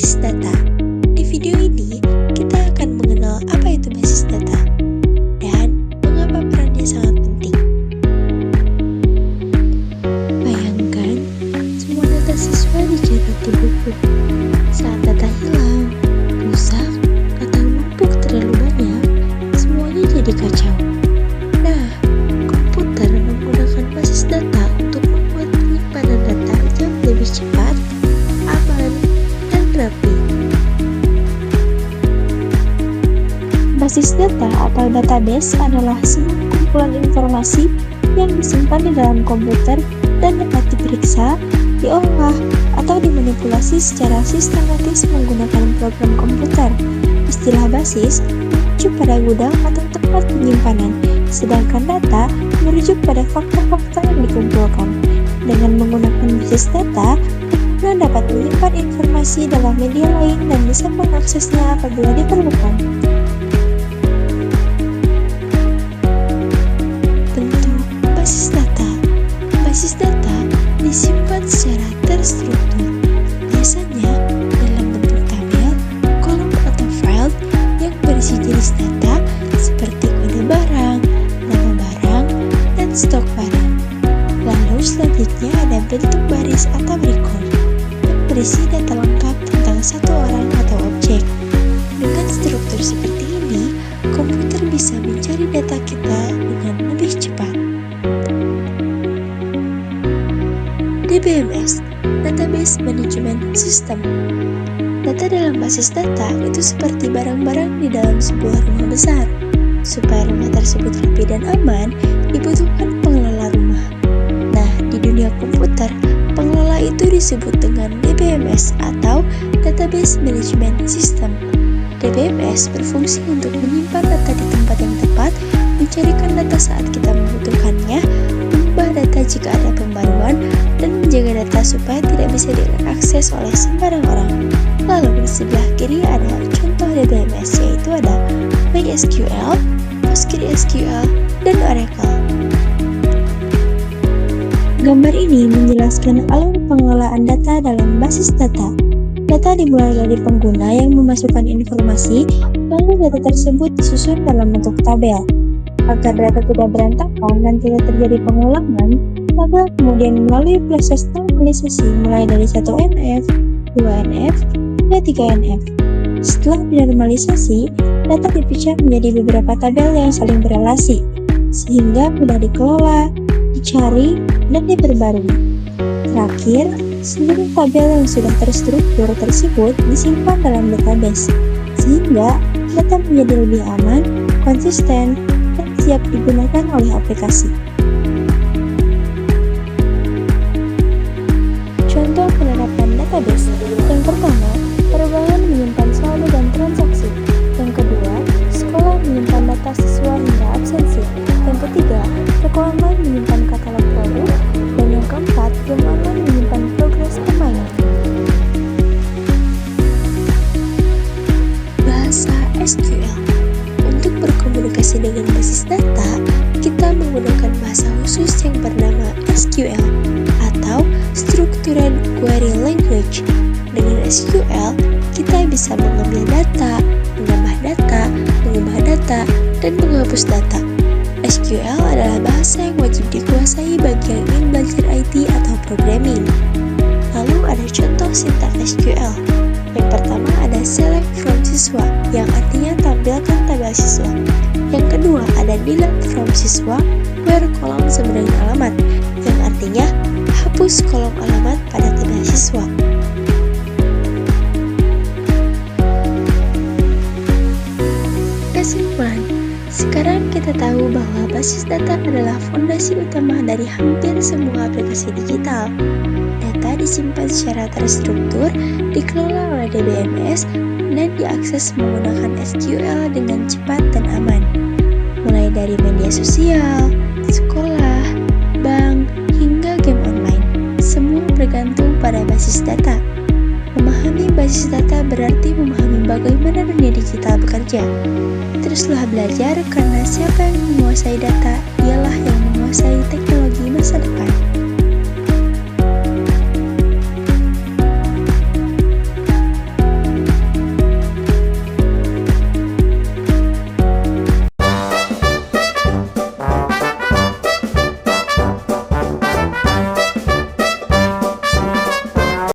Basis data. Di video ini, kita akan mengenal apa itu basis data dan mengapa perannya sangat penting. Bayangkan, semua data siswa dicatat di buku. Saat data hilang, rusak, atau numpuk terlalu banyak, semuanya jadi kacau. Nah, komputer menggunakan basis data untuk membuat penyimpanan data yang lebih cepat, aman, dan rapi. Basis data atau database adalah sebuah kumpulan informasi yang disimpan di dalam komputer dan dapat diperiksa, diolah, atau dimanipulasi secara sistematis menggunakan program komputer. Istilah basis merujuk pada gudang atau tempat penyimpanan, sedangkan data merujuk pada fakta-fakta yang dikumpulkan. Dengan menggunakan basis data, pengguna dapat menyimpan informasi dalam media lain dan bisa mengaksesnya apabila diperlukan. Bentuk basis data. Basis data disimpan secara terstruktur, biasanya dalam bentuk tabel, kolom atau file yang berisi jenis data seperti kode barang, nama barang, dan stok barang. Lalu selanjutnya ada bentuk baris atau record yang berisi data lengkap tentang satu orang atau objek. Dengan struktur seperti ini, komputer bisa mencari data kita dengan lebih cepat. DBMS, Database Management System. Data dalam basis data itu seperti barang-barang di dalam sebuah rumah besar. Supaya rumah tersebut rapi dan aman, dibutuhkan pengelola rumah. Nah, di dunia komputer, pengelola itu disebut dengan DBMS atau Database Management System. DBMS berfungsi untuk menyimpan data di tempat yang tepat, mencarikan data saat kita membutuhkannya, mengubah data jika ada pembaruan, dan menjaga data supaya tidak bisa diakses oleh sembarang orang. Lalu di sebelah kiri ada contoh DBMS, yaitu ada MySQL, PostgreSQL, dan Oracle. Gambar ini menjelaskan alur pengelolaan data dalam basis data. Data dimulai dari pengguna yang memasukkan informasi, lalu data tersebut disusun dalam bentuk tabel. Agar data tidak berantakan dan tidak terjadi pengulangan, tabel kemudian melalui proses normalisasi mulai dari 1NF, 2NF, hingga 3NF. Setelah dinormalisasi, data dipecah menjadi beberapa tabel yang saling berrelasi, sehingga mudah dikelola, dicari, dan diperbarui. Terakhir, seluruh tabel yang sudah terstruktur tersebut disimpan dalam database, sehingga data menjadi lebih aman, konsisten, dan siap digunakan oleh aplikasi. Contoh penerapan database. Yang pertama, penerbangan menyimpan saldo dan transaksi. Yang kedua, sekolah menyimpan data siswa hingga absensi. Yang ketiga, toko online menyimpan katalog produk. Dan yang keempat, game online menyimpan progres permainan. Bahasa SQL. Untuk berkomunikasi dengan basis data, kita menggunakan bahasa khusus yang bernama SQL atau Structured Query Language. Dengan SQL, kita bisa mengambil data, menambah data, mengubah data, dan menghapus data. SQL adalah bahasa yang wajib dikuasai bagi yang ingin belajar IT atau programming. Lalu ada contoh sintaks SQL. Yang pertama ada select from siswa, yang artinya tampilkan tabel siswa. Yang kedua ada delete from siswa, where kolom sebenarnya alamat, yang artinya hapus kolom alamat pada tabel siswa. Kesimpulan, sekarang kita tahu bahwa basis data adalah fondasi utama dari hampir semua aplikasi digital. Data disimpan secara terstruktur, dikelola oleh DBMS, dan diakses menggunakan SQL dengan cepat dan aman. Mulai dari media sosial, sekolah, bank, hingga game online, semua bergantung pada basis data. Memahami basis data berarti memahami bagaimana dunia digital bekerja. Teruslah belajar karena siapa yang menguasai data, ialah yang menguasai teknologi.